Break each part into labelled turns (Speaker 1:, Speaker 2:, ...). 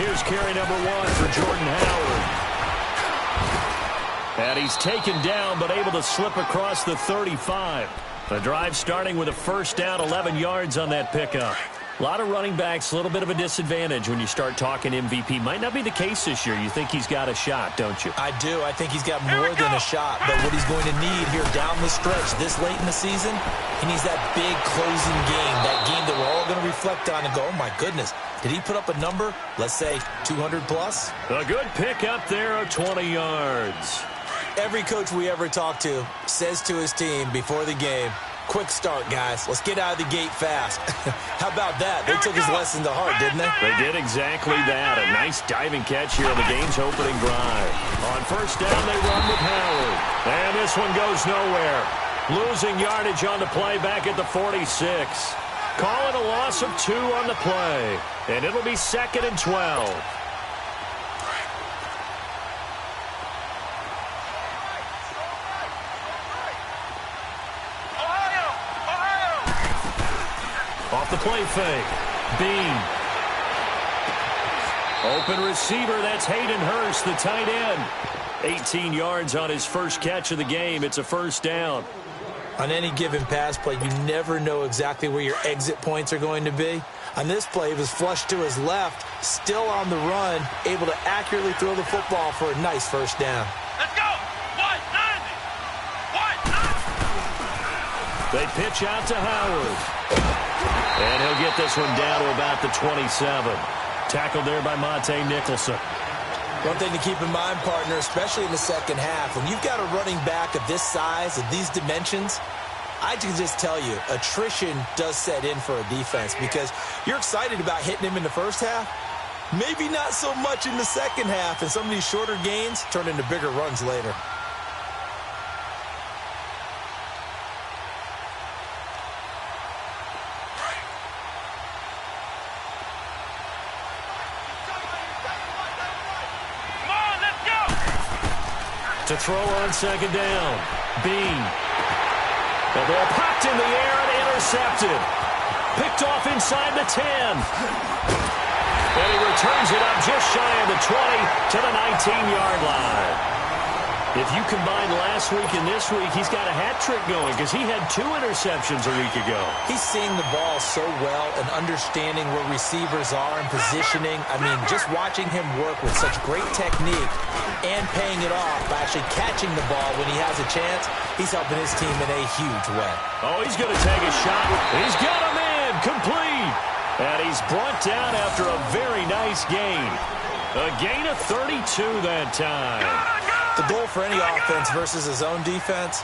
Speaker 1: Here's carry number 1 for Jordan Howard. And he's taken down, but able to slip across the 35. The drive starting with a first down, 11 yards on that pickup. A lot of running backs, a little bit of a disadvantage when you start talking MVP. Might not be the case this year. You think he's got a shot, don't you?
Speaker 2: I do. I think he's got more than a shot. But what he's going to need here down the stretch this late in the season, he needs that big closing game, that game that we're all going to reflect on and go, oh, my goodness, did he put up a number, let's say, 200 plus?
Speaker 1: A good pick up there of 20 yards.
Speaker 2: Every coach we ever talk to says to his team before the game, quick start, guys. Let's get out of the gate fast. How about that? They took his lesson to heart, didn't they?
Speaker 1: They did exactly that. A nice diving catch here on the game's opening drive. On first down, they run with Howard. And this one goes nowhere. Losing yardage on the play back at the 46. Call it a loss of 2 on the play. And it'll be 2nd and 12. Off the play fake. Bean. Open receiver, that's Hayden Hurst, the tight end. 18 yards on his first catch of the game. It's a first down.
Speaker 2: On any given pass play, you never know exactly where your exit points are going to be. On this play, it was flushed to his left, still on the run, able to accurately throw the football for a nice first down.
Speaker 3: Let's go! 190! 190!
Speaker 1: They pitch out to Howard. And he'll get this one down to about the 27. Tackled there by Monte Nicholson.
Speaker 2: One thing to keep in mind, partner, especially in the second half, when you've got a running back of this size, of these dimensions, I can just tell you, attrition does set in for a defense because you're excited about hitting him in the first half. Maybe not so much in the second half, and some of these shorter gains turn into bigger runs later.
Speaker 1: To throw on second down. Bean. The ball popped in the air and intercepted. Picked off inside the 10. And he returns it up just shy of the 20 to the 19-yard line. If you combine last week and this week, he's got a hat trick going because he had 2 interceptions a week ago.
Speaker 2: He's seeing the ball so well and understanding where receivers are and positioning. I mean, just watching him work with such great technique and paying it off by actually catching the ball when he has a chance, he's helping his team in a huge way.
Speaker 1: Oh, he's going to take a shot. He's got him in. Complete. And he's brought down after a very nice gain. A gain of 32 that time.
Speaker 2: The goal for any offense versus his own defense,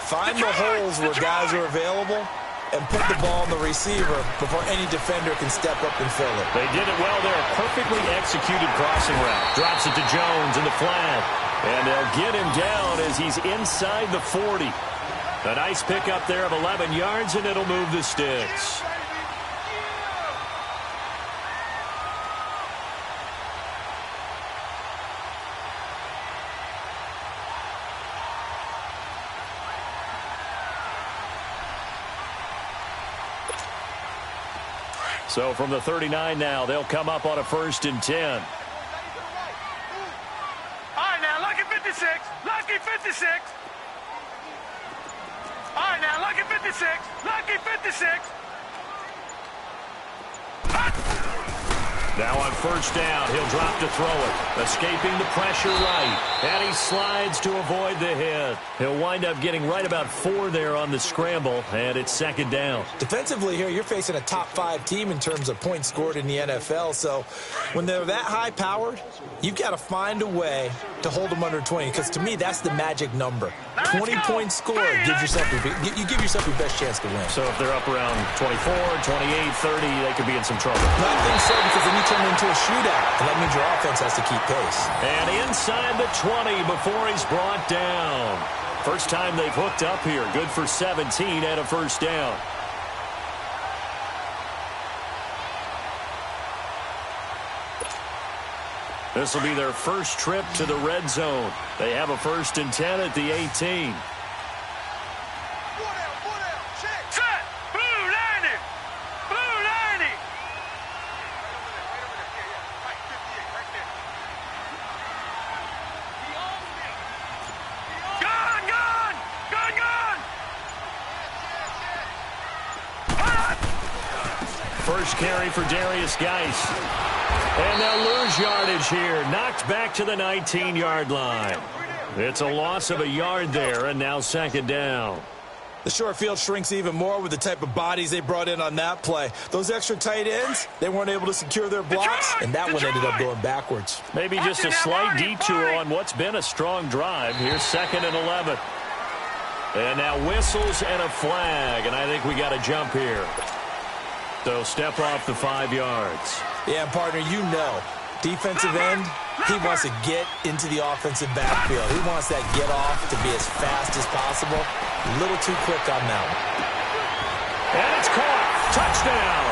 Speaker 2: find the holes where guys are available and put the ball on the receiver before any defender can step up and fill it.
Speaker 1: They did it well there. Perfectly executed crossing route. Drops it to Jones in the flat. And they'll get him down as he's inside the 40. A nice pickup there of 11 yards, and it'll move the sticks. So from the 39 now, they'll come up on a 1st and 10.
Speaker 3: All right, now, lucky 56. Lucky 56. All right, now, lucky 56. Lucky 56.
Speaker 1: Now on first down, he'll drop to throw it. Escaping the pressure right. And he slides to avoid the hit. He'll wind up getting right about 4 there on the scramble, and it's 2nd down.
Speaker 2: Defensively here, you're facing a top 5 team in terms of points scored in the NFL. So when they're that high-powered, you've got to find a way to hold them under 20. Because to me, that's the magic number. 20 points scored gives yourself you give yourself your best chance to win.
Speaker 1: So if they're up around 24, 28, 30, they could be in some trouble.
Speaker 2: I think so, because then you turn it into a shootout, and that means your offense has to keep pace.
Speaker 1: And inside the 20 before he's brought down. First time they've hooked up here. Good for 17 and a first down. This will be their first trip to the red zone. They have a 1st and 10 at the 18.
Speaker 3: Set. Blue 90. Blue 90.
Speaker 1: first carry for Darius Geis. And they'll lose yardage here. Knocked back to the 19-yard line. It's a loss of a yard there, and now second down.
Speaker 2: The short field shrinks even more with the type of bodies they brought in on that play. Those extra tight ends, they weren't able to secure their blocks, and that one ended up going backwards.
Speaker 1: Maybe just a slight detour on what's been a strong drive. Here's 2nd and 11. And now whistles and a flag, and I think we got a jump here. So step off the 5 yards.
Speaker 2: Yeah, partner, you know, defensive end, he wants to get into the offensive backfield. He wants that get off to be as fast as possible. A little too quick on that one.
Speaker 1: And it's caught. Touchdown.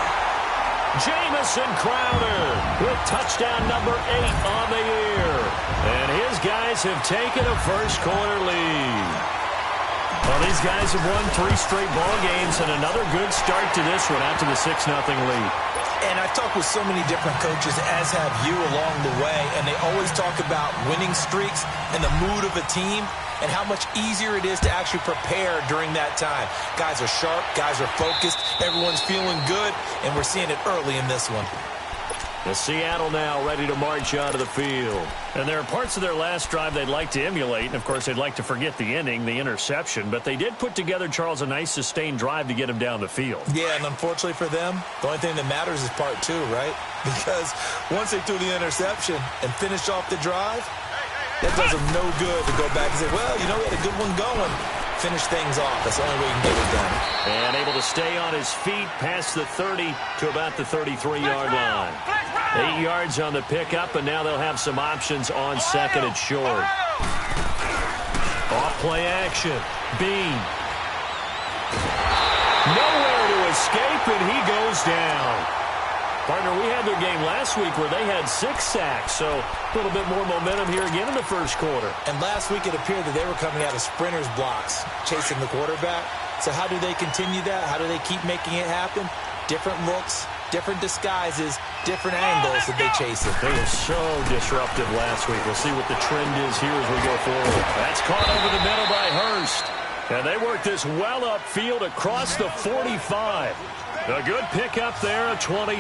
Speaker 1: Jamison Crowder with touchdown number 8 on the year. And his guys have taken a first-quarter lead. Well, these guys have won 3 straight ball games and another good start to this one after the 6-0 lead.
Speaker 2: And I've talked with so many different coaches, as have you along the way, and they always talk about winning streaks and the mood of a team and how much easier it is to actually prepare during that time. Guys are sharp, guys are focused, everyone's feeling good, and we're seeing it early in this one.
Speaker 1: The Seattle now ready to march out of the field. And there are parts of their last drive they'd like to emulate. And, of course, they'd like to forget the inning, the interception. But they did put together, Charles, a nice sustained drive to get him down the field.
Speaker 2: Yeah, and unfortunately for them, the only thing that matters is part 2, right? Because once they threw the interception and finished off the drive, that does them no good to go back and say, well, you know, we had a good one going. Finish things off. That's the only way you can get it done.
Speaker 1: And able to stay on his feet past the 30 to about the 33-yard line. 8 yards on the pickup, and now they'll have some options on 2nd and short. Off play action. Bean. Nowhere to escape, and he goes down. Partner, we had their game last week where they had 6 sacks, so a little bit more momentum here again in the first quarter.
Speaker 2: And last week it appeared that they were coming out of sprinters blocks, chasing the quarterback. So how do they continue that? How do they keep making it happen? Different looks, different disguises, different angles that they chase it.
Speaker 1: They were so disruptive last week. We'll see what the trend is here as we go forward. That's caught over the middle by Hurst. And they work this well upfield across the 45. A good pickup there at 22.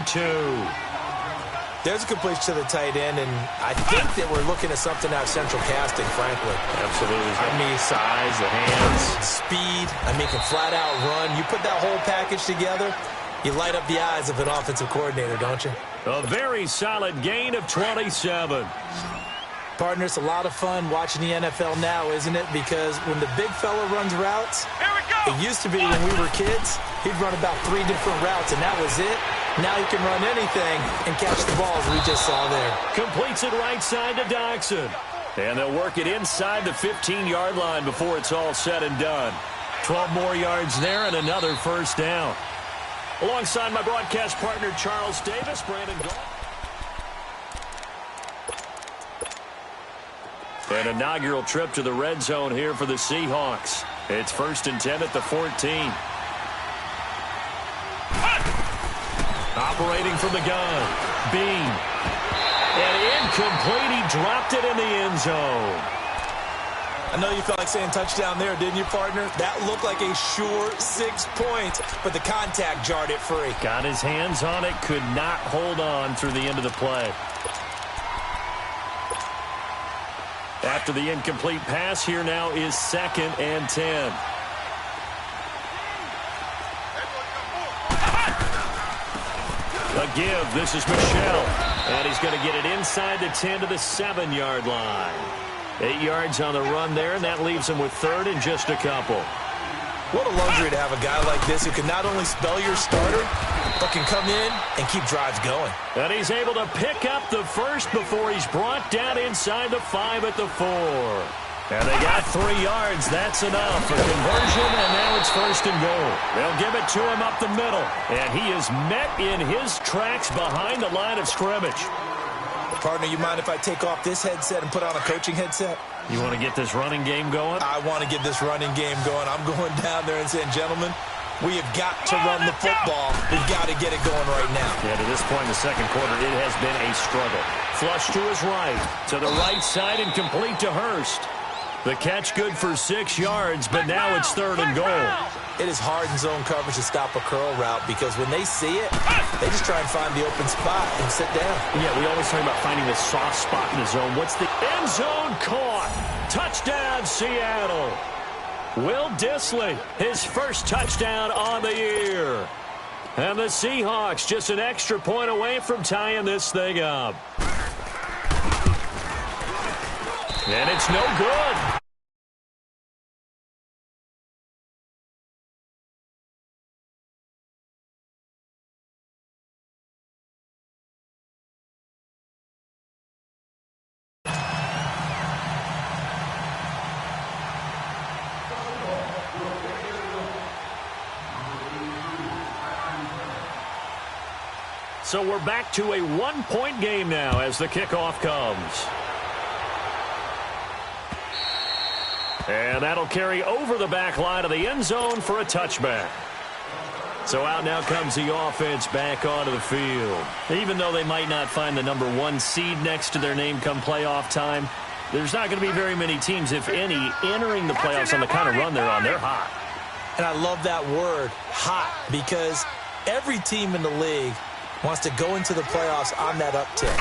Speaker 2: There's a completion to the tight end, and I think that we're looking at something out of central casting, frankly.
Speaker 1: Absolutely. I mean, size, the hands.
Speaker 2: Speed. I mean, can flat out run. You put that whole package together, you light up the eyes of an offensive coordinator, don't you?
Speaker 1: A very solid gain of 27.
Speaker 2: Partner, it's a lot of fun watching the NFL now, isn't it? Because when the big fella runs routes, it used to be when we were kids, he'd run about 3 different routes, and that was it. Now he can run anything and catch the balls we just saw there.
Speaker 1: Completes it right side to Doxson. And they'll work it inside the 15-yard line before it's all said and done. 12 more yards there and another first down. Alongside my broadcast partner, Charles Davis, Brandon Gold. An inaugural trip to the red zone here for the Seahawks. It's 1st and 10 at the 14. Operating from the gun. Bean. And incomplete. He dropped it in the end zone.
Speaker 2: I know you felt like saying touchdown there, didn't you, partner? That looked like a sure 6 points, but the contact jarred it free.
Speaker 1: Got his hands on it. Could not hold on through the end of the play. After the incomplete pass, here now is 2nd and 10. A give. This is Michelle. And he's going to get it inside the 10 to the 7-yard line. 8 yards on the run there, and that leaves him with 3rd and just a couple.
Speaker 2: What a luxury to have a guy like this who can not only spell your starter, but can come in and keep drives going.
Speaker 1: And he's able to pick up the first before he's brought down inside the 5 at the 4. And they got 3 yards. That's enough. A conversion, and now it's 1st and goal. They'll give it to him up the middle. And he is met in his tracks behind the line of scrimmage.
Speaker 2: Partner, you mind if I take off this headset and put on a coaching headset?
Speaker 1: You want to get this running game going?
Speaker 2: I want to get this running game going. I'm going down there and saying, gentlemen, we have got to run the football. We've got to get it going right now.
Speaker 1: Yeah, to this point in the second quarter, it has been a struggle. Flush to his right, to the right side, and complete to Hurst. The catch good for 6 yards, but now it's 3rd and goal.
Speaker 2: it is hard in zone coverage to stop a curl route because when they see it, they just try and find the open spot and sit down.
Speaker 1: Yeah, we always talk about finding the soft spot in the zone. What's the end zone caught? Touchdown, Seattle. Will Dissly, his first touchdown on the year. And the Seahawks just an extra point away from tying this thing up. And it's no good. So we're back to a one-point game now as the kickoff comes. And that'll carry over the back line of the end zone for a touchback. So out now comes the offense back onto the field. Even though they might not find the number 1 seed next to their name come playoff time, there's not going to be very many teams, if any, entering the playoffs on the kind of run they're on. They're hot.
Speaker 2: And I love that word, hot, because every team in the league wants to go into the playoffs on that uptick.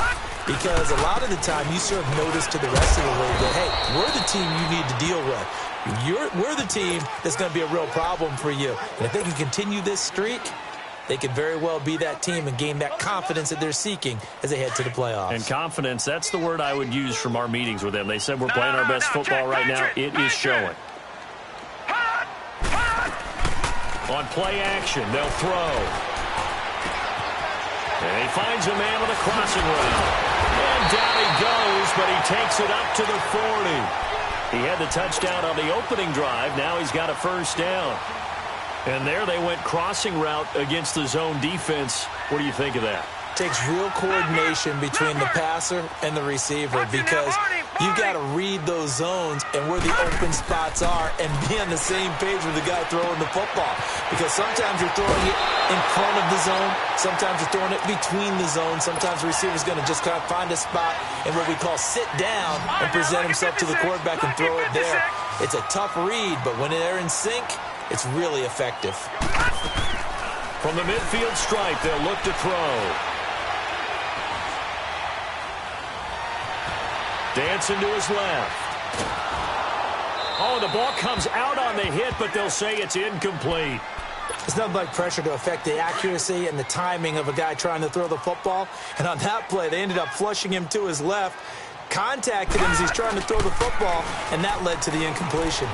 Speaker 2: Because a lot of the time you serve notice to the rest of the league that, hey, we're the team you need to deal with. We're the team that's going to be a real problem for you. And if they can continue this streak, they could very well be that team and gain that confidence that they're seeking as they head to the playoffs.
Speaker 1: And confidence, that's the word I would use from our meetings with them. They said we're playing our best football right now. It is showing. On play action, they'll throw. And he finds a man with a crossing route. And down he goes, but he takes it up to the 40. He had the touchdown on the opening drive. Now he's got a first down. And there they went crossing route against the zone defense. What do you think of that?
Speaker 2: Takes real coordination between the passer and the receiver because you've got to read those zones and where the open spots are and be on the same page with the guy throwing the football. Because sometimes you're throwing it in front of the zone. Sometimes you're throwing it between the zones. Sometimes the receiver's going to just kind of find a spot and what we call sit down and present himself to the quarterback and throw it there. It's a tough read, but when they're in sync, it's really effective.
Speaker 1: From the midfield stripe, they'll look to throw. Dancing to his left. Oh, the ball comes out on the hit, but they'll say it's incomplete.
Speaker 2: It's nothing like pressure to affect the accuracy and the timing of a guy trying to throw the football. And on that play, they ended up flushing him to his left, contacted him as he's trying to throw the football, and that led to the incompletion.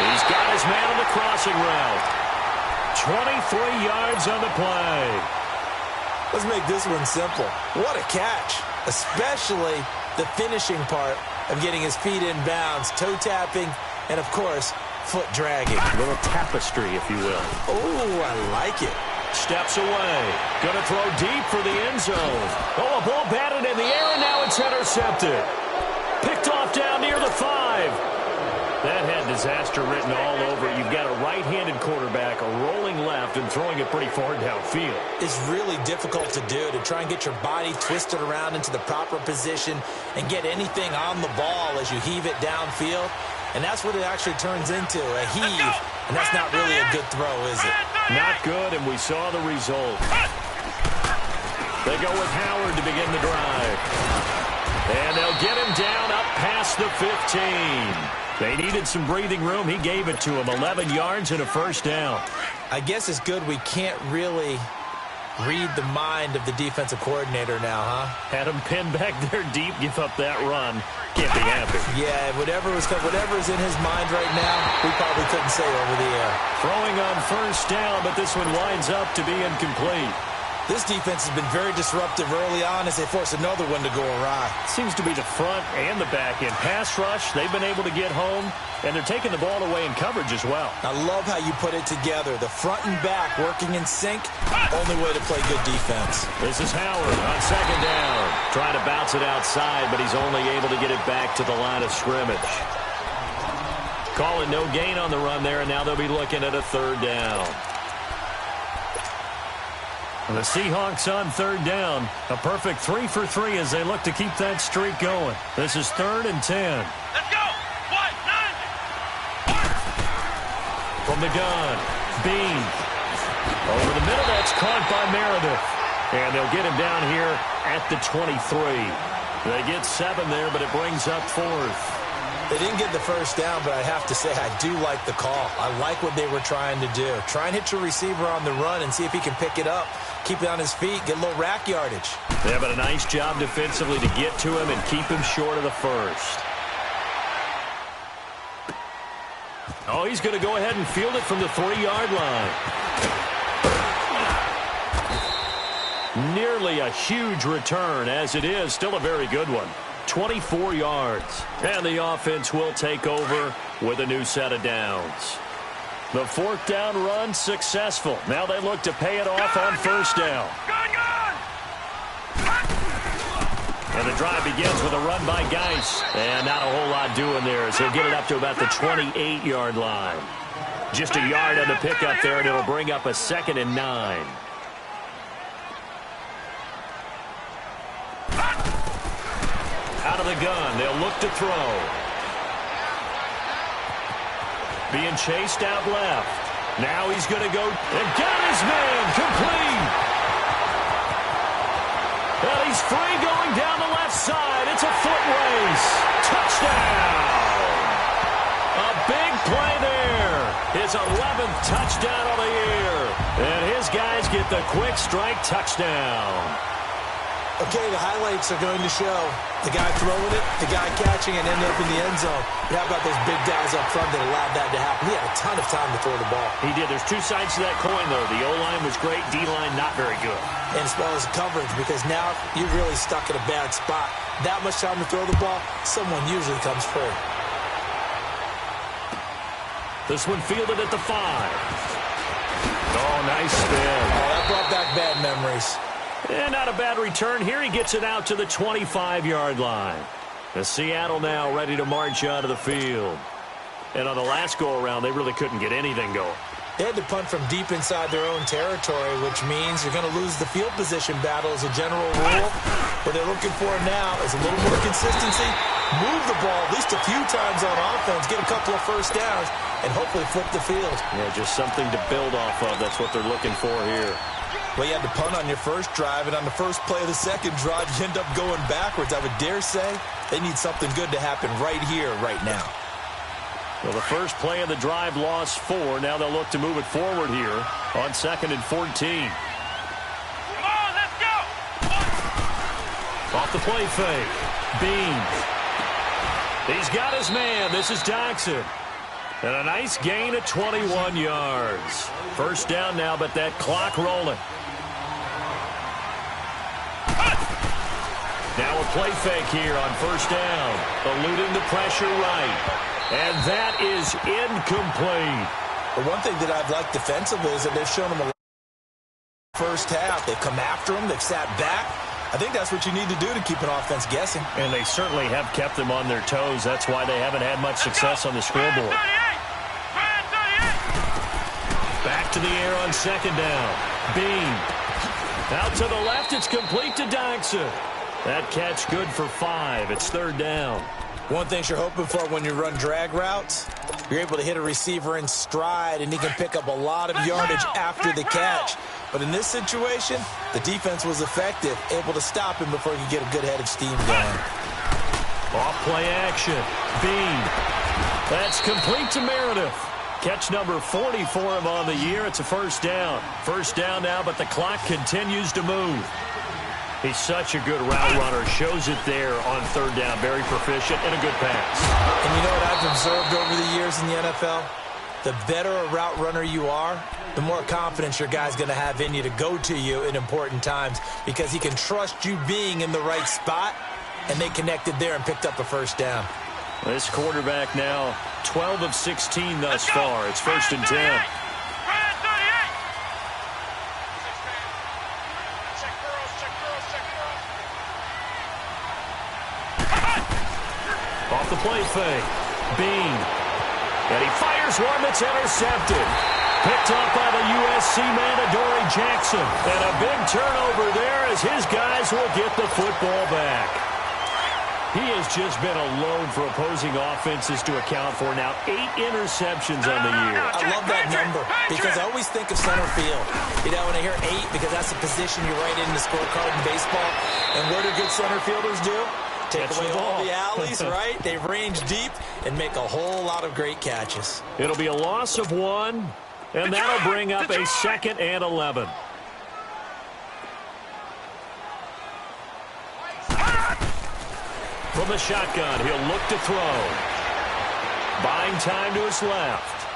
Speaker 1: He's got his man on the crossing route. 23 yards on the play.
Speaker 2: Let's make this one simple. What a catch, especially the finishing part of getting his feet in bounds, toe tapping, and, of course, foot dragging.
Speaker 1: A little tapestry, if you will.
Speaker 2: Oh, I like it.
Speaker 1: Steps away. Going to throw deep for the end zone. Oh, a ball batted in the air, and now it's intercepted. Picked off down near the 5. That had disaster written all over it. You've got a right-handed quarterback, a rolling left, and throwing it pretty far downfield.
Speaker 2: It's really difficult to do, to try and get your body twisted around into the proper position and get anything on the ball as you heave it downfield. And that's what it actually turns into, a heave. And that's not really a good throw, is it?
Speaker 1: Not good, and we saw the result. They go with Howard to begin the drive. And they'll get him down up past the 15. They needed some breathing room. He gave it to him. 11 yards and a first down.
Speaker 2: I guess it's good we can't really read the mind of the defensive coordinator now, huh?
Speaker 1: Had him pinned back there deep, give up that run. Can't be happy.
Speaker 2: Yeah, whatever is in his mind right now, we probably couldn't say over the air.
Speaker 1: Throwing on first down, but this one winds up to be incomplete.
Speaker 2: This defense has been very disruptive early on as they force another one to go awry.
Speaker 1: Seems to be the front and the back end. Pass rush, they've been able to get home, and they're taking the ball away in coverage as well.
Speaker 2: I love how you put it together. The front and back working in sync, only way to play good defense.
Speaker 1: This is Howard on second down. Trying to bounce it outside, but he's only able to get it back to the line of scrimmage. Calling no gain on the run there, and now they'll be looking at a third down. The Seahawks on third down. A perfect 3 for 3 as they look to keep that streak going. This is 3rd and 10.
Speaker 3: Let's go. 1, 9.
Speaker 1: From the gun, Bean. Over the middle, that's caught by Meredith. And they'll get him down here at the 23. They get 7 there, but it brings up 4th.
Speaker 2: They didn't get the first down, but I have to say I do like the call. I like what they were trying to do. Try and hit your receiver on the run and see if he can pick it up, keep it on his feet, get a little rack yardage.
Speaker 1: Yeah, but a nice job defensively to get to him and keep him short of the first. Oh, he's going to go ahead and field it from the 3-yard line. Nearly a huge return, as it is still a very good one. 24 yards. And the offense will take over with a new set of downs. The 4th down run successful. Now they look to pay it off on 1st down. And the drive begins with a run by Geis. And not a whole lot doing there as he'll get it up to about the 28-yard line. Just a yard on the pickup there, and it'll bring up a 2nd and 9. Out of the gun, they'll look to throw. Being chased out left. Now he's going to go and got his man complete. And he's free going down the left side. It's a foot race. Touchdown. A big play there. His 11th touchdown of the year. And his guys get the quick strike touchdown.
Speaker 2: Okay, the highlights are going to show the guy throwing it, the guy catching it, and ending up in the end zone. But how about those big guys up front that allowed that to happen? He had a ton of time to throw the ball.
Speaker 1: He did. There's 2 sides to that coin, though. The O-line was great. D-line not very good.
Speaker 2: And as well as coverage, because now you're really stuck in a bad spot. That much time to throw the ball, someone usually comes free.
Speaker 1: This one fielded at the 5. Oh, nice spin.
Speaker 2: Oh, that brought back bad memories.
Speaker 1: And not a bad return here. He gets it out to the 25-yard line. The Seattle now ready to march out of the field. And on the last go-around, they really couldn't get anything going.
Speaker 2: They had to punt from deep inside their own territory, which means you're going to lose the field position battle as a general rule. What they're looking for now is a little more consistency, move the ball at least a few times on offense, get a couple of first downs, and hopefully flip the field.
Speaker 1: Yeah, just something to build off of. That's what they're looking for here.
Speaker 2: Well, you had to punt on your first drive, and on the first play of the second drive, you end up going backwards. I would dare say they need something good to happen right here, right now.
Speaker 1: Well, the first play of the drive lost 4. Now they'll look to move it forward here on 2nd and 14.
Speaker 3: Come on, let's go.
Speaker 1: Off the play fake. Bean. He's got his man. This is Jackson. And a nice gain of 21 yards. First down now, but that clock rolling. Now a play fake here on first down. Eluding the pressure right. And that is incomplete.
Speaker 2: The one thing that I've liked defensively is that they've shown them a lot in the first half. They've come after them. They've sat back. I think that's what you need to do to keep an offense guessing.
Speaker 1: And they certainly have kept them on their toes. That's why they haven't had much success on the scoreboard. Back to the air on second down. Bean. Out to the left. It's complete to Jackson. That catch good for 5. It's third down.
Speaker 2: One thing you're hoping for when you run drag routes, you're able to hit a receiver in stride, and he can pick up a lot of yardage after the catch. But in this situation, the defense was effective, able to stop him before he could get a good head of steam going.
Speaker 1: Off play action. Bean. That's complete to Meredith. Catch number 40 for him on the year. It's a first down. First down now, but the clock continues to move. He's such a good route runner. Shows it there on third down. Very proficient and a good pass.
Speaker 2: And you know what I've observed over the years in the NFL? The better a route runner you are, the more confidence your guy's going to have in you to go to you in important times because he can trust you being in the right spot, and they connected there and picked up a first down.
Speaker 1: This quarterback now 12 of 16 thus far. It's first and 10. Off the play fake. Bean. And he fires one that's intercepted. Picked up by the USC man, Adoree Jackson. And a big turnover there as his guys will get the football back. He has just been a load for opposing offenses to account for. Now 8 interceptions on the year.
Speaker 2: I love that number because I always think of center field. You know, when I hear 8, because that's the position you write in the scorecard in baseball. And what do good center fielders do? Take away all the alleys, right? They range deep and make a whole lot of great catches.
Speaker 1: It'll be a loss of 1, and that'll bring up a 2nd and 11. From the shotgun, he'll look to throw. Buying time to his left.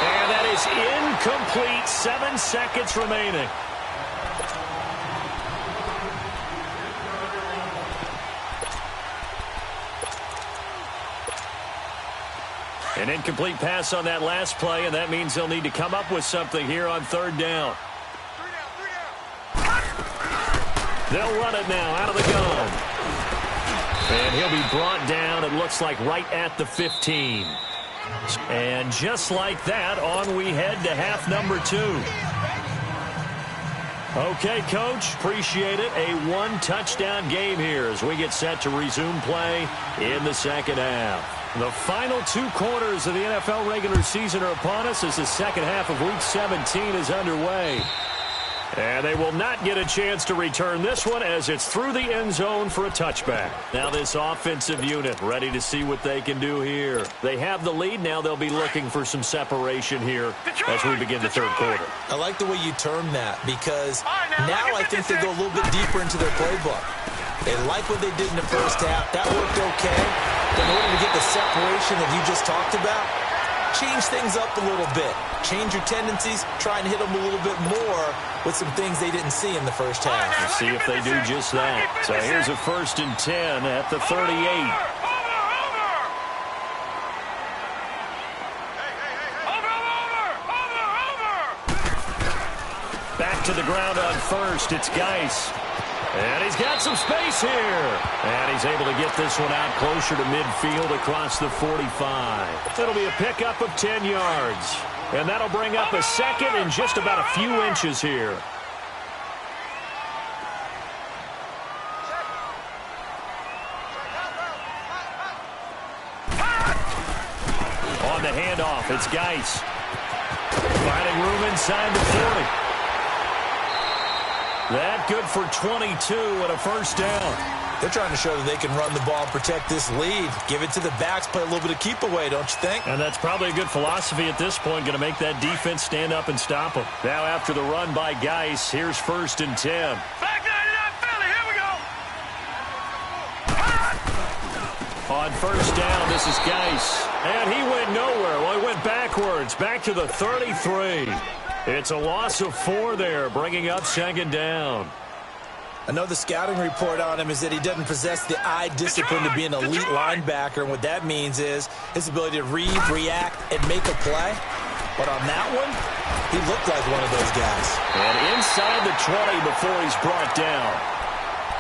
Speaker 1: And that is incomplete. 7 seconds remaining. An incomplete pass on that last play, and that means they'll need to come up with something here on 3rd down. They'll run it now out of the gun. And he'll be brought down, it looks like, right at the 15. And just like that, on we head to half number 2. Okay, Coach, appreciate it. A 1-touchdown game here as we get set to resume play in the 2nd half. The final 2 quarters of the NFL regular season are upon us as the 2nd half of Week 17 is underway. And they will not get a chance to return this one as it's through the end zone for a touchback. Now this offensive unit ready to see what they can do here. They have the lead. Now they'll be looking for some separation here as we begin the 3rd quarter.
Speaker 2: I like the way you term that because now I think they go a little bit deeper into their playbook. They like what they did in the first half. That worked okay. But in order to get the separation that you just talked about, change things up a little bit. Change your tendencies. Try and hit them a little bit more with some things they didn't see in the first half.
Speaker 1: Let's see if they do just that. So here's a 1st and 10 at the 38. Back to the ground on 1st. It's Geis. And he's got some space here. And he's able to get this one out closer to midfield across the 45. It'll be a pickup of 10 yards. And that'll bring up a 2nd and just about a few inches here. On the handoff, it's Geis. Finding room inside the 40. That good for 22 and a 1st down.
Speaker 2: They're trying to show that they can run the ball and protect this lead. Give it to the backs, play a little bit of keep away, don't you think?
Speaker 1: And that's probably a good philosophy at this point, going to make that defense stand up and stop them. Now after the run by Geis, here's 1st and 10.
Speaker 3: Back 99 Philly, here we go.
Speaker 1: On 1st down, this is Geis. And he went nowhere. Well, he went backwards, back to the 33. It's a loss of 4 there, bringing up 2nd down.
Speaker 2: I know the scouting report on him is that he doesn't possess the eye discipline to be an elite linebacker. And what that means is his ability to read, react, and make a play. But on that one, he looked like one of those guys.
Speaker 1: And inside the 20 before he's brought down.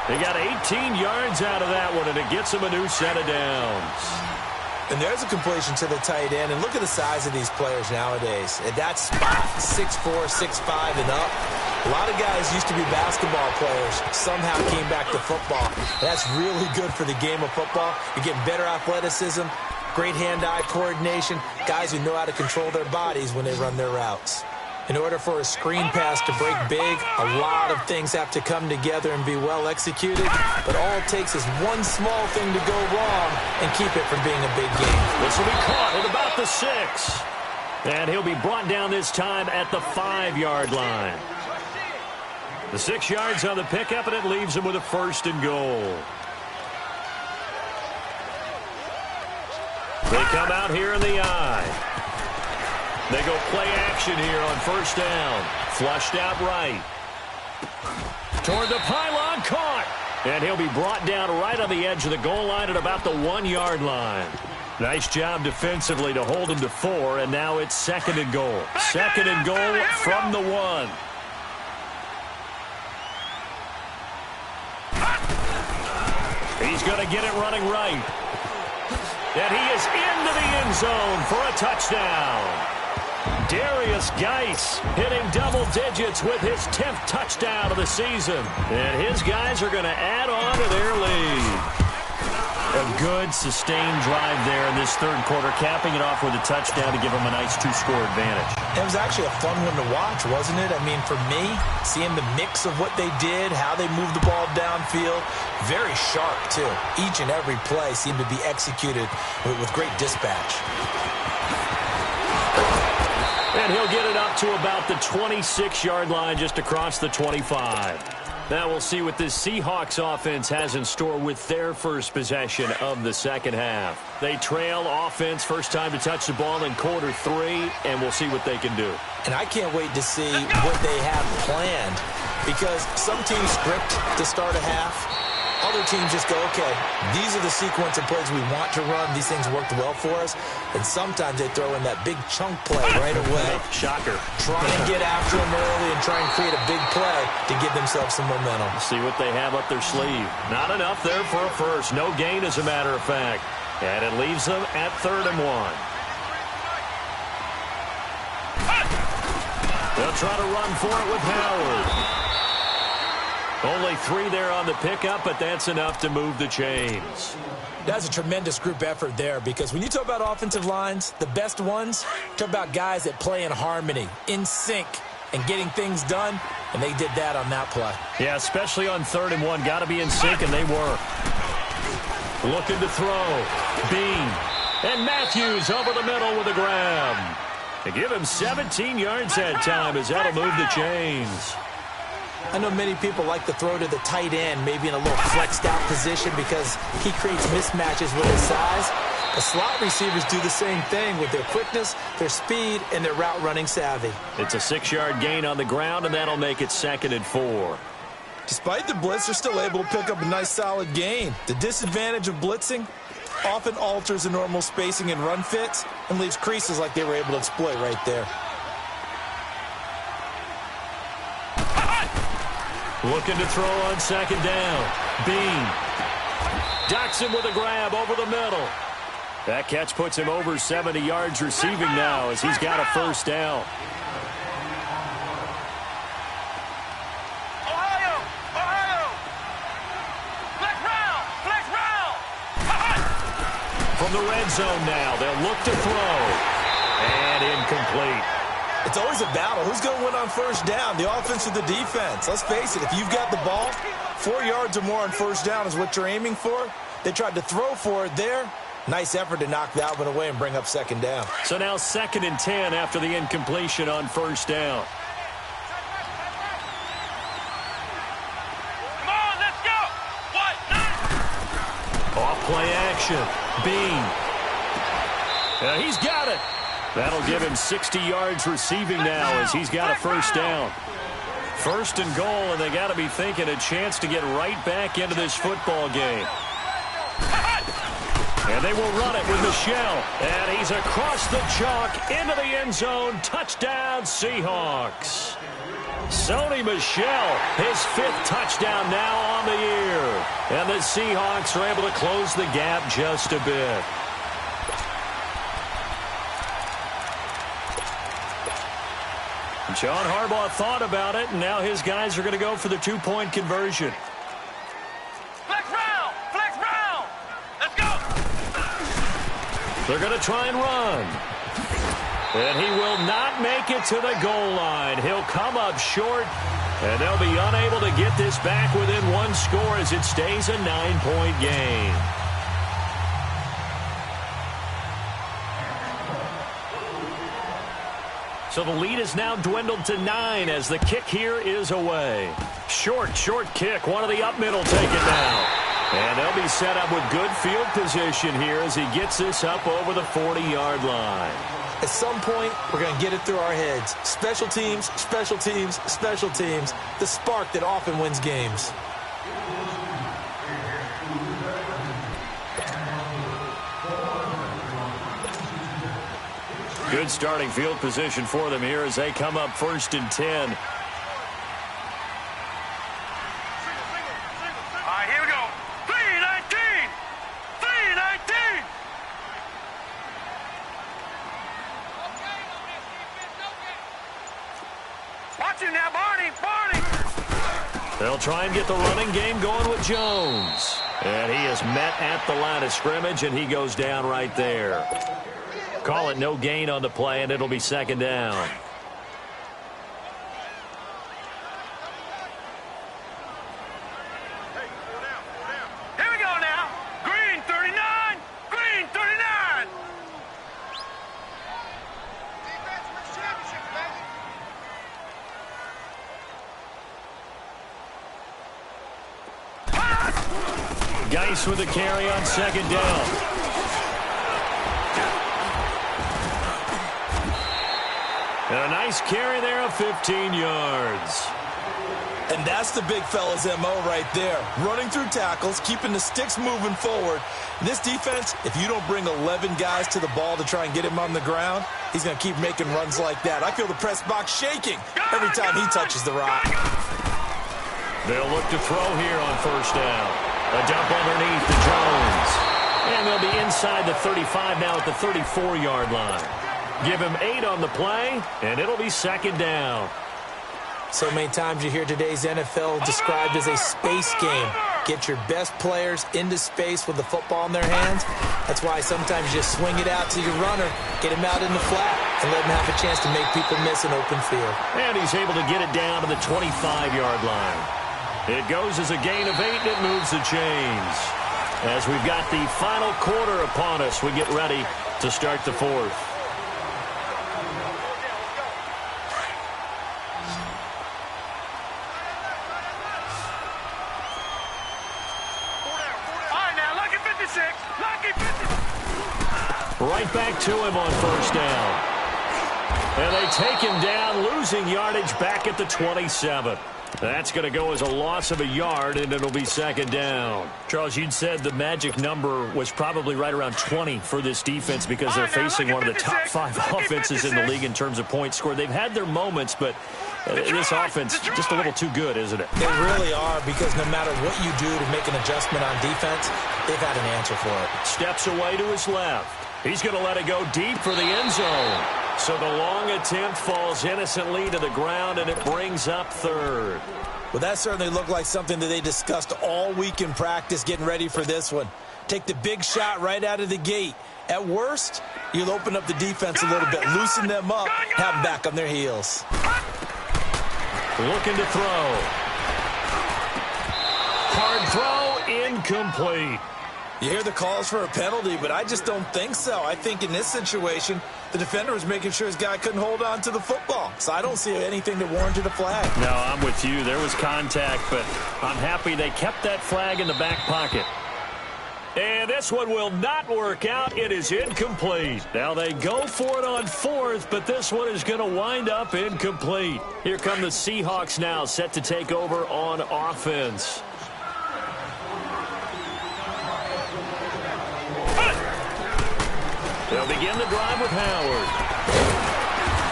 Speaker 1: They got 18 yards out of that one, and it gets him a new set of downs.
Speaker 2: And there's a completion to the tight end. And look at the size of these players nowadays. At that spot, 6'4", 6'5", and up. A lot of guys used to be basketball players, somehow came back to football. That's really good for the game of football. You're getting better athleticism, great hand-eye coordination, guys who know how to control their bodies when they run their routes. In order for a screen pass to break big, a lot of things have to come together and be well executed, but all it takes is one small thing to go wrong and keep it from being a big game.
Speaker 1: This will be caught at about the 6. And he'll be brought down this time at the 5-yard line. The 6 yards on the pickup, and it leaves him with a 1st and goal. They come out here in the eye. They go play action here on 1st down. Flushed out right. Toward the pylon, caught. And he'll be brought down right on the edge of the goal line at about the 1-yard line. Nice job defensively to hold him to 4, and now it's 2nd and goal. 2nd and goal from the 1. He's going to get it running right. And he is into the end zone for a touchdown. Darius Geis hitting double digits with his 10th touchdown of the season. And his guys are going to add on to their lead. A good, sustained drive there in this third quarter, capping it off with a touchdown to give them a nice two-score advantage.
Speaker 2: It was actually a fun one to watch, wasn't it? I mean, for me, seeing the mix of what they did, how they moved the ball downfield, very sharp, too. Each and every play seemed to be executed with great dispatch.
Speaker 1: And he'll get it up to about the 26-yard line, just across the 25. Now we'll see what this Seahawks offense has in store with their first possession of the second half. They trail offense, first time to touch the ball in quarter 3, and we'll see what they can do.
Speaker 2: And I can't wait to see what they have planned, because some teams script to start a half. Other teams just go, okay, these are the sequence of plays we want to run. These things worked well for us. And sometimes they throw in that big chunk play right away.
Speaker 1: Shocker.
Speaker 2: Try and get after them early and try and create a big play to give themselves some momentum.
Speaker 1: See what they have up their sleeve. Not enough there for a first. No gain, as a matter of fact. And it leaves them at 3rd and 1. They'll try to run for it with Howard. Only 3 there on the pickup, but that's enough to move the chains.
Speaker 2: That's a tremendous group effort there, because when you talk about offensive lines, the best ones, talk about guys that play in harmony, in sync, and getting things done, and they did that on that play.
Speaker 1: Yeah, especially on 3rd and 1. Got to be in sync, and they were. Looking to throw. Bean. And Matthews over the middle with a grab. They give him 17 yards that time, as that'll move the chains.
Speaker 2: I know many people like to throw to the tight end, maybe in a little flexed out position, because he creates mismatches with his size. The slot receivers do the same thing with their quickness, their speed, and their route running savvy.
Speaker 1: It's a 6-yard gain on the ground, and that'll make it 2nd and 4.
Speaker 2: Despite the blitz, they're still able to pick up a nice solid gain. The disadvantage of blitzing often alters the normal spacing and run fits and leaves creases like they were able to exploit right there.
Speaker 1: Looking to throw on 2nd down. Bean. Docks him with a grab over the middle. That catch puts him over 70 yards receiving now, as he's got a first down.
Speaker 3: Ohio! Flex round!
Speaker 1: From the red zone now, they'll look to throw. And incomplete.
Speaker 2: It's always a battle. Who's going to win on first down, the offense or the defense? Let's face it, if you've got the ball, 4 yards or more on first down is what you're aiming for. They tried to throw for it there. Nice effort to knock that one away and bring up 2nd down.
Speaker 1: So now 2nd and 10 after the incompletion on first down.
Speaker 3: Come on, let's go!
Speaker 1: Off play action. Bean. He's got it. That'll give him 60 yards receiving now, as he's got a first down. 1st and goal, and they got to be thinking a chance to get right back into this football game. And they will run it with Michel. And he's across the chalk into the end zone. Touchdown, Seahawks. Sony Michel, his 5th touchdown now on the year. And the Seahawks are able to close the gap just a bit. John Harbaugh thought about it, and now his guys are going to go for the 2-point conversion.
Speaker 3: Flex round! Let's go!
Speaker 1: They're going to try and run. And he will not make it to the goal line. He'll come up short, and they'll be unable to get this back within 1 score as it stays a 9-point game. So the lead is now dwindled to 9 as the kick here is away. Short kick. One of the up middle take it now. And they'll be set up with good field position here as he gets this up over the 40-yard line.
Speaker 2: At some point, we're going to get it through our heads. Special teams, special teams, special teams. The spark that often wins games.
Speaker 1: Good starting field position for them here as they come up 1st and 10.
Speaker 3: All right, here we go. 3-19! 3-19!
Speaker 1: try and get the running game going with Jones. And he is met at the line of scrimmage, and he goes down right there. Call it no gain on the play, and it'll be second down.
Speaker 3: Here we go now. Green 39. Green 39. Defense wins championship, baby.
Speaker 1: Geis with the carry on second down. And a nice carry there of 15 yards.
Speaker 2: And that's the big fella's MO right there. Running through tackles, keeping the sticks moving forward. This defense, if you don't bring 11 guys to the ball to try and get him on the ground, he's going to keep making runs like that. I feel the press box shaking every time he touches the rock.
Speaker 1: They'll look to throw here on first down. A dump underneath to Jones. And they'll be inside the 35 now at the 34-yard line. Give him 8 on the play, and it'll be second down.
Speaker 2: So many times you hear today's NFL described as a space game. Get your best players into space with the football in their hands. That's why sometimes you just swing it out to your runner, get him out in the flat, and let him have a chance to make people miss an open field.
Speaker 1: And he's able to get it down to the 25-yard line. It goes as a gain of 8, and it moves the chains. As we've got the final quarter upon us, we get ready to start the fourth. Right back to him on first down. And they take him down, losing yardage back at the 27. That's going to go as a loss of a yard, and it'll be second down. Charles, you'd said the magic number was probably right around 20 for this defense because they're facing one of the top 5 offenses in the league in terms of points scored. They've had their moments, but this offense just a little too good, isn't it?
Speaker 2: They really are, because no matter what you do to make an adjustment on defense, they've had an answer for it.
Speaker 1: Steps away to his left. He's going to let it go deep for the end zone. So the long attempt falls innocently to the ground, and it brings up third.
Speaker 2: Well, that certainly looked like something that they discussed all week in practice getting ready for this one. Take the big shot right out of the gate. At worst, you'll open up the defense a little bit, loosen them up, have them back on their heels.
Speaker 1: Looking to throw. Hard throw, incomplete.
Speaker 2: You hear the calls for a penalty, but I just don't think so. I think in this situation, the defender was making sure his guy couldn't hold on to the football. So I don't see anything that warranted a flag.
Speaker 1: No, I'm with you. There was contact, but I'm happy they kept that flag in the back pocket. And this one will not work out. It is incomplete. Now they go for it on fourth, but this one is going to wind up incomplete. Here come the Seahawks now, set to take over on offense. They'll begin the drive with Howard.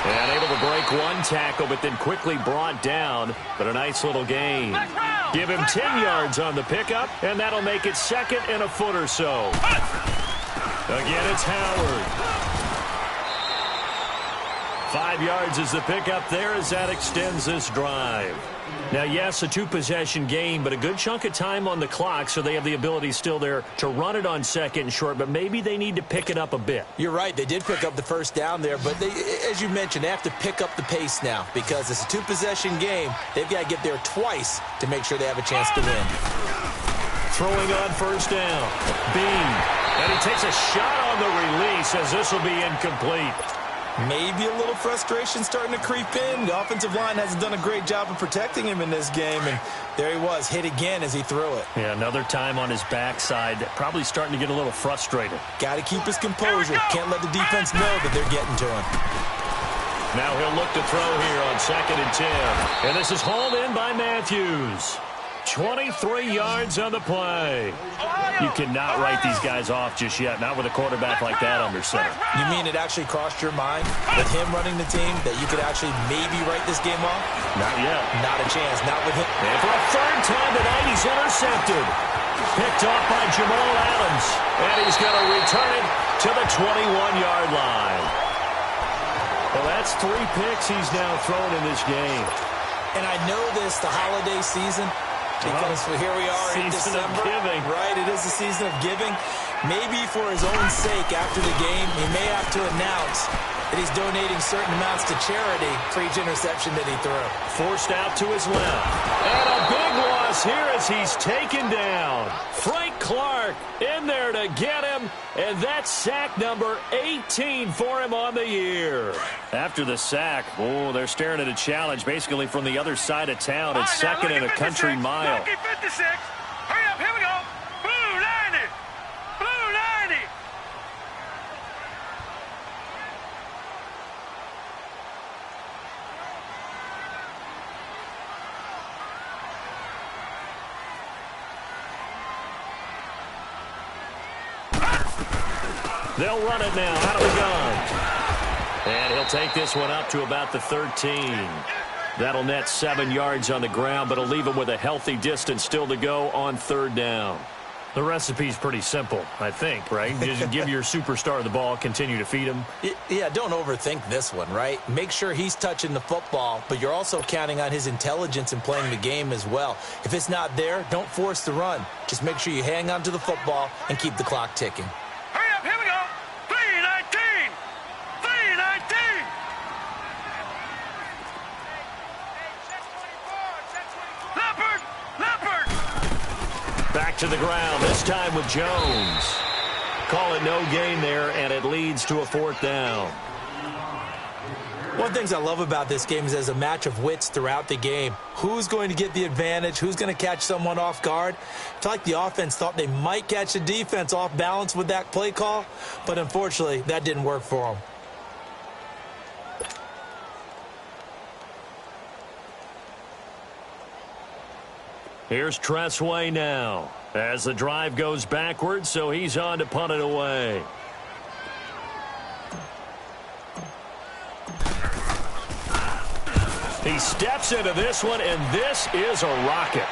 Speaker 1: And able to break one tackle, but then quickly brought down. But a nice little gain. Give him 10 yards on the pickup, and that'll make it second and a foot or so. Again, it's Howard. 5 yards is the pickup there as that extends this drive. Now, yes, a 2-possession game, but a good chunk of time on the clock, so they have the ability still there to run it on second and short, but maybe they need to pick it up a bit.
Speaker 2: You're right. They did pick up the first down there, but they, as you mentioned, they have to pick up the pace now because it's a 2-possession game. They've got to get there twice to make sure they have a chance to win.
Speaker 1: Throwing on first down. Bean. And he takes a shot on the release as this will be incomplete.
Speaker 2: Maybe a little frustration starting to creep in. The offensive line hasn't done a great job of protecting him in this game, and there he was, hit again as he threw it.
Speaker 1: Yeah, another time on his backside, probably starting to get a little frustrated.
Speaker 2: Got to keep his composure. Can't let the defense know that they're getting to him.
Speaker 1: Now he'll look to throw here on 2nd and 10. And this is hauled in by Matthews. 23 yards on the play. You cannot write these guys off just yet, not with a quarterback like that under center.
Speaker 2: You mean it actually crossed your mind with him running the team that you could actually maybe write this game off?
Speaker 1: Not yet.
Speaker 2: Not a chance. Not with him.
Speaker 1: And for a third time tonight, he's intercepted. Picked off by Jamal Adams. And he's going to return it to the 21-yard line. Well, that's 3 picks he's now thrown in this game.
Speaker 2: And I know this, the holiday season, because here we are in
Speaker 1: Season of
Speaker 2: December.
Speaker 1: giving.
Speaker 2: Right, it is the season of giving. Maybe for his own sake after the game, he may have to announce that he's donating certain amounts to charity for each interception that he threw.
Speaker 1: Forced out to his left. And a big loss here as he's taken down. Frank Clark in there to get him. And that's sack number 18 for him on the year. After the sack, they're staring at a challenge basically from the other side of town. It's second and a country mile.
Speaker 3: Lucky 56. Hurry up, here we go. Blue 90. Blue 90.
Speaker 1: They'll run it now out of the gun. And he'll take this one up to about the 13. That'll net 7 yards on the ground, but it'll leave him with a healthy distance still to go on third down. The recipe's pretty simple, I think, right? Just give your superstar the ball, continue to feed him.
Speaker 2: Yeah, don't overthink this one, right? Make sure he's touching the football, but you're also counting on his intelligence in playing the game as well. If it's not there, don't force the run. Just make sure you hang on to the football and keep the clock ticking.
Speaker 3: Hurry up, here we go. 319. 319. Leopard. Leopard.
Speaker 1: Back to the ground, this time with Jones. Call it no gain there, and it leads to a fourth down.
Speaker 2: One of the things I love about this game is there's a match of wits throughout the game. Who's going to get the advantage? Who's going to catch someone off guard? I feel like the offense thought they might catch the defense off balance with that play call, but unfortunately, that didn't work for them.
Speaker 1: Here's Tressway now as the drive goes backwards, so he's on to punt it away. He steps into this one, and this is a rocket.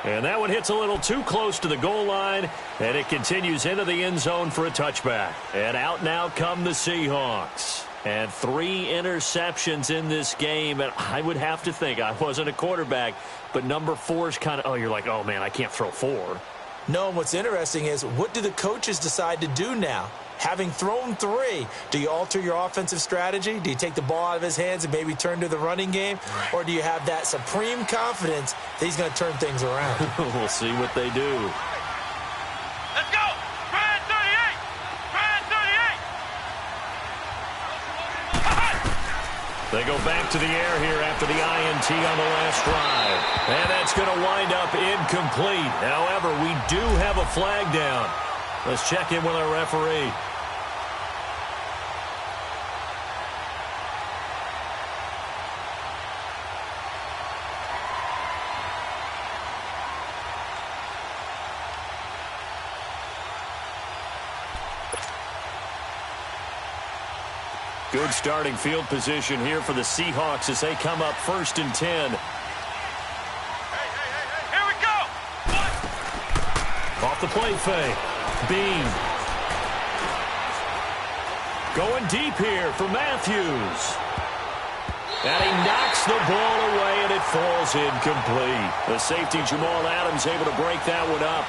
Speaker 1: And that one hits a little too close to the goal line, and it continues into the end zone for a touchback. And out now come the Seahawks. And 3 interceptions in this game, and I would have to think, I wasn't a quarterback, but number 4 is kind of, you're like, oh, man, I can't throw 4.
Speaker 2: No, and what's interesting is, what do the coaches decide to do now? Having thrown 3, do you alter your offensive strategy? Do you take the ball out of his hands and maybe turn to the running game? Or do you have that supreme confidence that he's going to turn things around?
Speaker 1: We'll see what they do.
Speaker 3: Let's go. Brad 38. Brad 38.
Speaker 1: They go back to the air here after the INT on the last drive. And that's going to wind up incomplete. However, we do have a flag down. Let's check in with our referee. Good starting field position here for the Seahawks as they come up 1st and 10.
Speaker 3: Here we go.
Speaker 1: Off the play fake. Bean. Going deep here for Matthews. And he knocks the ball away, and it falls incomplete. The safety, Jamal Adams, able to break that one up.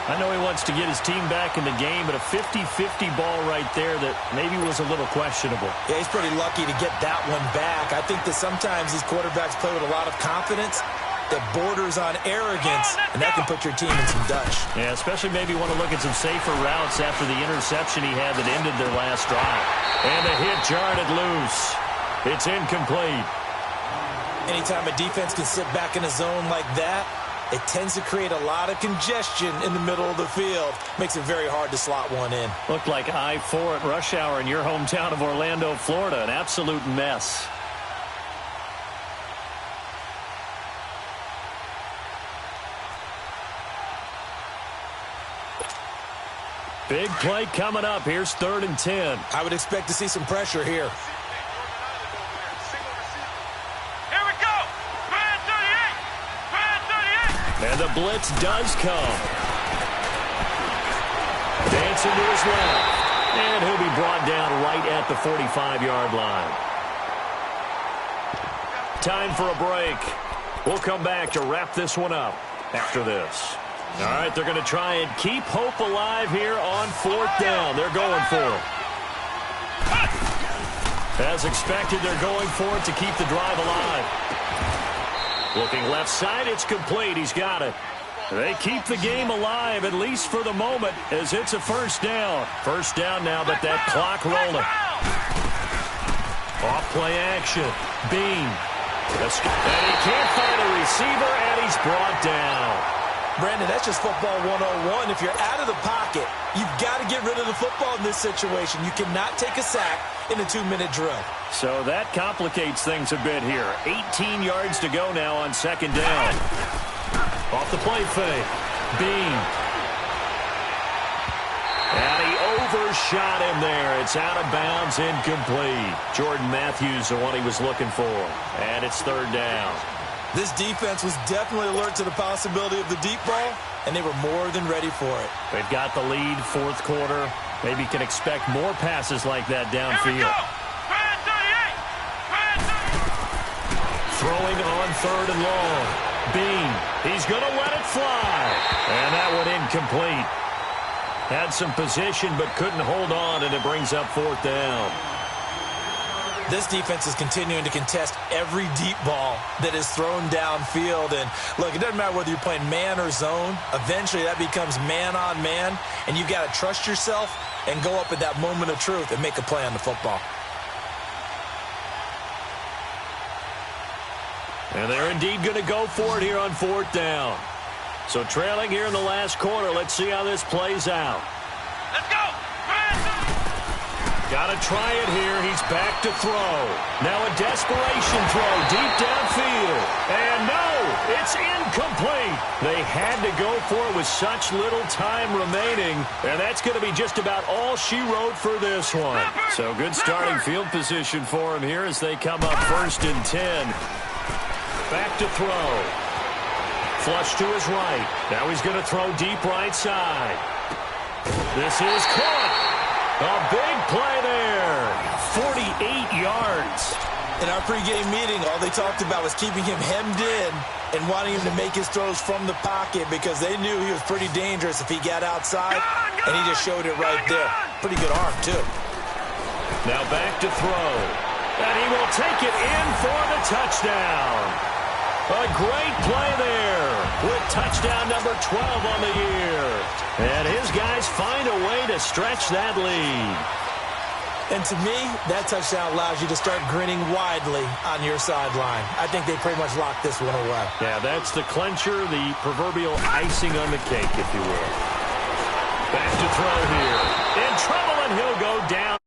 Speaker 1: I know he wants to get his team back in the game, but a 50-50 ball right there that maybe was a little questionable.
Speaker 2: Yeah, he's pretty lucky to get that one back. I think that sometimes these quarterbacks play with a lot of confidence that borders on arrogance, and that can put your team in some dutch.
Speaker 1: Yeah, especially maybe want to look at some safer routes after the interception he had that ended their last drive. And the hit jarred it loose. It's incomplete.
Speaker 2: Anytime a defense can sit back in a zone like that, it tends to create a lot of congestion in the middle of the field. Makes it very hard to slot one in.
Speaker 1: Looked like I-4 at rush hour in your hometown of Orlando, Florida. An absolute mess. Big play coming up. Here's 3rd and 10.
Speaker 2: I would expect to see some pressure here.
Speaker 3: Here we go. Brad 38. Brad 38.
Speaker 1: And the blitz does come. Dancing to his left. And he'll be brought down right at the 45-yard line. time for a break. We'll come back to wrap this one up after this. All right, they're going to try and keep hope alive here on 4th down. They're going for it. As expected, they're going for it to keep the drive alive. Looking left side, it's complete. He's got it. They keep the game alive, at least for the moment, as it's a 1st down. 1st down now, but that clock rolling. Off play action. Bean. And he can't find a receiver, and he's brought down.
Speaker 2: Brandon, that's just football 101. If you're out of the pocket, you've got to get rid of the football in this situation. You cannot take a sack in a 2-minute drill.
Speaker 1: So that complicates things a bit here. 18 yards to go now on 2nd down. Off the play fake. Bean. And he overshot him there. It's out of bounds, incomplete. Jordan Matthews, the one he was looking for. And it's 3rd down.
Speaker 2: This defense was definitely alert to the possibility of the deep ball, and they were more than ready for it.
Speaker 1: They've got the lead, 4th quarter. Maybe can expect more passes like that downfield. Throwing on 3rd and long. Bean, he's going to let it fly. And that one incomplete. Had some position but couldn't hold on, and it brings up 4th down.
Speaker 2: This defense is continuing to contest every deep ball that is thrown downfield. And, look, it doesn't matter whether you're playing man or zone. Eventually, that becomes man-on-man, and you've got to trust yourself and go up at that moment of truth and make a play on the football.
Speaker 1: And they're indeed going to go for it here on 4th down. So trailing here in the last quarter. Let's see how this plays out.
Speaker 3: Let's go.
Speaker 1: Got to try it here. He's back to throw. Now a desperation throw deep downfield. And no, it's incomplete. They had to go for it with such little time remaining. And that's going to be just about all she wrote for this one. So good starting field position for him here as they come up 1st and 10. Back to throw. Flush to his right. Now he's going to throw deep right side. This is caught. A big play there. 48 yards.
Speaker 2: In our pregame meeting, all they talked about was keeping him hemmed in and wanting him to make his throws from the pocket because they knew he was pretty dangerous if he got outside, and he just showed it right there. Pretty good arm, too.
Speaker 1: Now back to throw. And he will take it in for the touchdown. A great play there with touchdown number 12 on the year. And his guys find a way to stretch that lead.
Speaker 2: And to me, that touchdown allows you to start grinning widely on your sideline. I think they pretty much locked this one away.
Speaker 1: Yeah, that's the clincher, the proverbial icing on the cake, if you will. Back to throw here. In trouble, and he'll go down.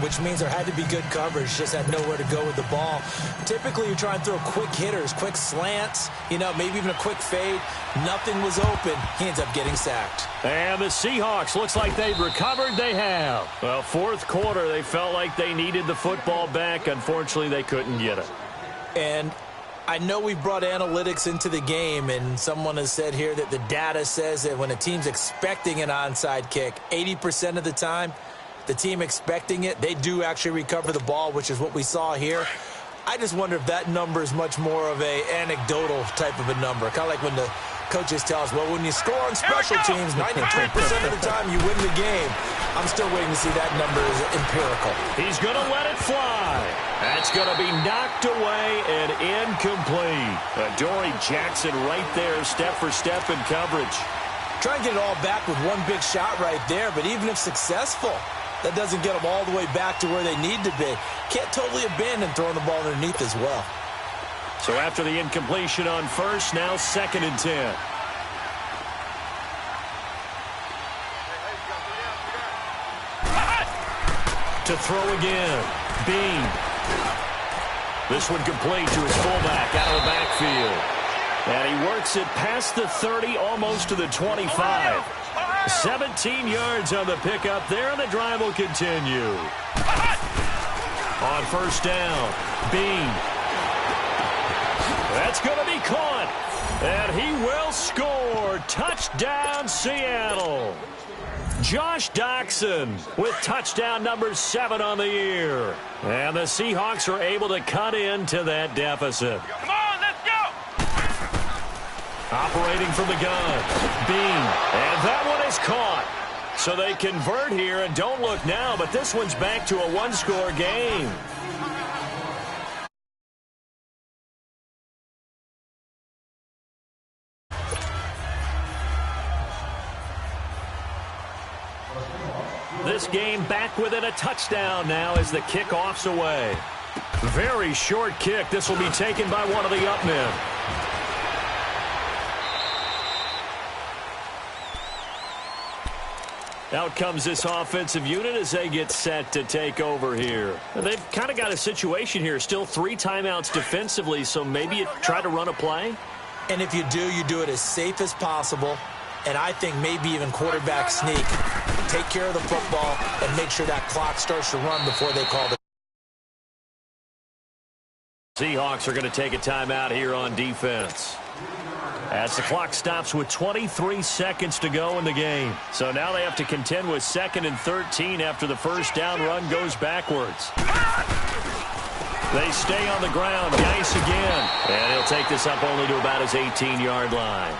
Speaker 2: Which means there had to be good coverage, just had nowhere to go with the ball. Typically, you're trying to throw quick hitters, quick slants, maybe even a quick fade. Nothing was open. He ends up getting sacked.
Speaker 1: And the Seahawks, looks like they've recovered. They have. Well, 4th quarter, they felt like they needed the football back. Unfortunately, they couldn't get it.
Speaker 2: And I know we've brought analytics into the game, and someone has said here that the data says that when a team's expecting an onside kick, 80% of the time, the team expecting it, they do actually recover the ball, which is what we saw here. I just wonder if that number is much more of a anecdotal type of a number. Kind of like when the coaches tell us, well, when you score on special teams, 93% of the time you win the game. I'm still waiting to see that number is empirical.
Speaker 1: He's going to let it fly. That's going to be knocked away and incomplete. Adoree Jackson right there, step for step in coverage.
Speaker 2: Try and get it all back with one big shot right there, but even if successful, that doesn't get them all the way back to where they need to be. Can't totally abandon throwing the ball underneath as well.
Speaker 1: So after the incompletion on 1st, now 2nd and 10. To throw again. Bean. This one complete to his fullback out of the backfield. And he works it past the 30, almost to the 25. 17 yards on the pickup there, and the drive will continue. On 1st down, Bean. That's going to be caught. And he will score. Touchdown, Seattle. Josh Doxson with touchdown number 7 on the year. And the Seahawks are able to cut into that deficit.
Speaker 3: Come on, let's go!
Speaker 1: Operating from the gun. Bean. And that one is caught. So they convert here and don't look now, but this one's back to a one-score game. This game back within a touchdown now as the kickoff's away. Very short kick. This will be taken by one of the up men. Out comes this offensive unit as they get set to take over here. They've kind of got a situation here. Still 3 timeouts defensively, so maybe you try to run a play.
Speaker 2: And if you do it as safe as possible. And I think maybe even quarterback sneak. Take care of the football and make sure that clock starts to run before they call the.
Speaker 1: Seahawks are going to take a timeout here on defense. As the clock stops with 23 seconds to go in the game. So now they have to contend with 2nd and 13 after the first down run goes backwards. They stay on the ground. Geis again. And he'll take this up only to about his 18-yard line.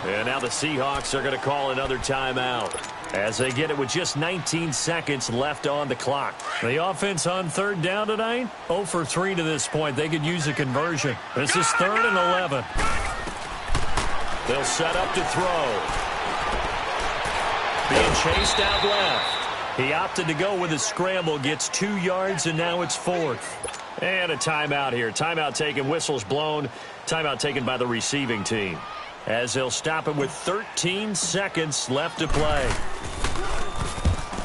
Speaker 1: And now the Seahawks are going to call another timeout as they get it with just 19 seconds left on the clock. The offense on 3rd down tonight, 0 for 3 to this point. They could use a conversion. This is 3rd and 11. They'll set up to throw. Being chased out left. He opted to go with a scramble, gets 2 yards, and now it's 4th. And a timeout here. Timeout taken, whistles blown. Timeout taken by the receiving team. As they'll stop it with 13 seconds left to play.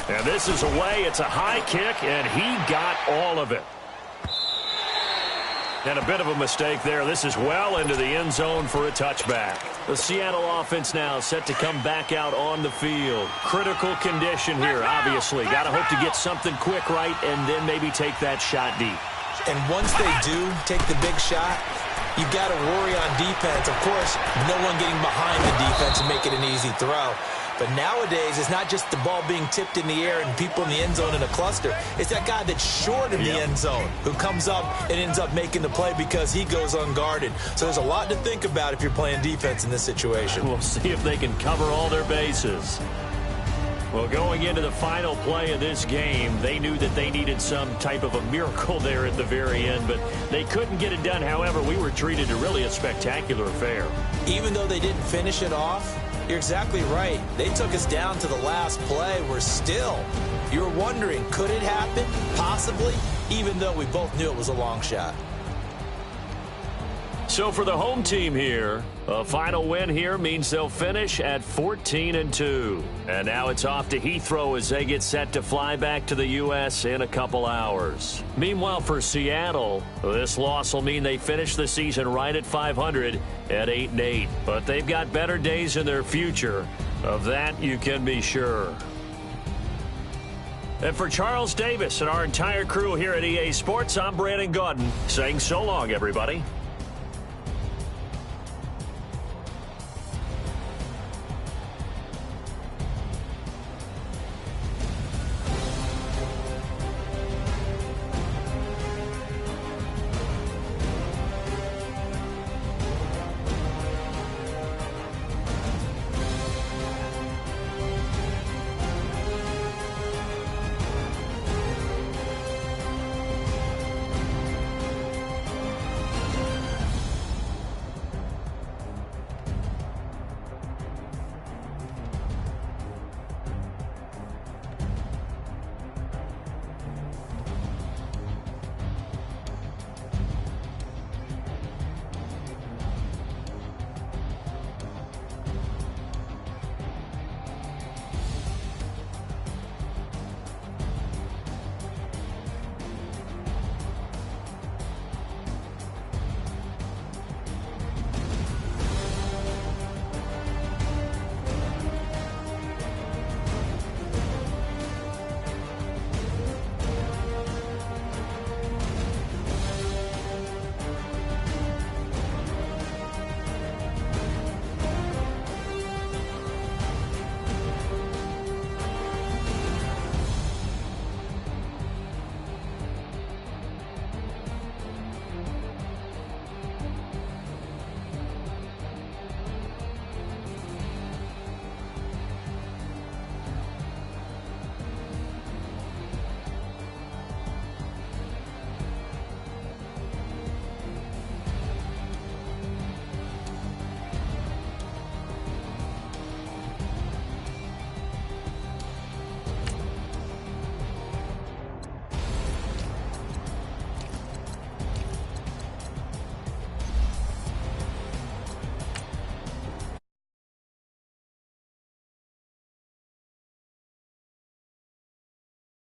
Speaker 1: And this is away. It's a high kick, and he got all of it. And a bit of a mistake there. This is well into the end zone for a touchback. The Seattle offense now set to come back out on the field. Critical condition here, obviously. Got to hope to get something quick right and then maybe take that shot deep.
Speaker 2: And once they do take the big shot, you've got to worry on defense. Of course, no one getting behind the defense and make it an easy throw. But nowadays, it's not just the ball being tipped in the air and people in the end zone in a cluster. It's that guy that's short in the end zone who comes up and ends up making the play because he goes unguarded. So there's a lot to think about if you're playing defense in this situation.
Speaker 1: We'll see if they can cover all their bases. Well, going into the final play of this game, they knew that they needed some type of a miracle there at the very end, but they couldn't get it done. However, we were treated to really a spectacular affair.
Speaker 2: Even though they didn't finish it off, you're exactly right. They took us down to the last play. We're still, you're wondering, could it happen? Possibly, even though we both knew it was a long shot.
Speaker 1: So for the home team here, a final win here means they'll finish at 14-2. And now it's off to Heathrow as they get set to fly back to the U.S. in a couple hours. Meanwhile, for Seattle, this loss will mean they finish the season right at 500 at 8-8. But they've got better days in their future. Of that, you can be sure. And for Charles Davis and our entire crew here at EA Sports, I'm Brandon Gaudin saying so long, everybody.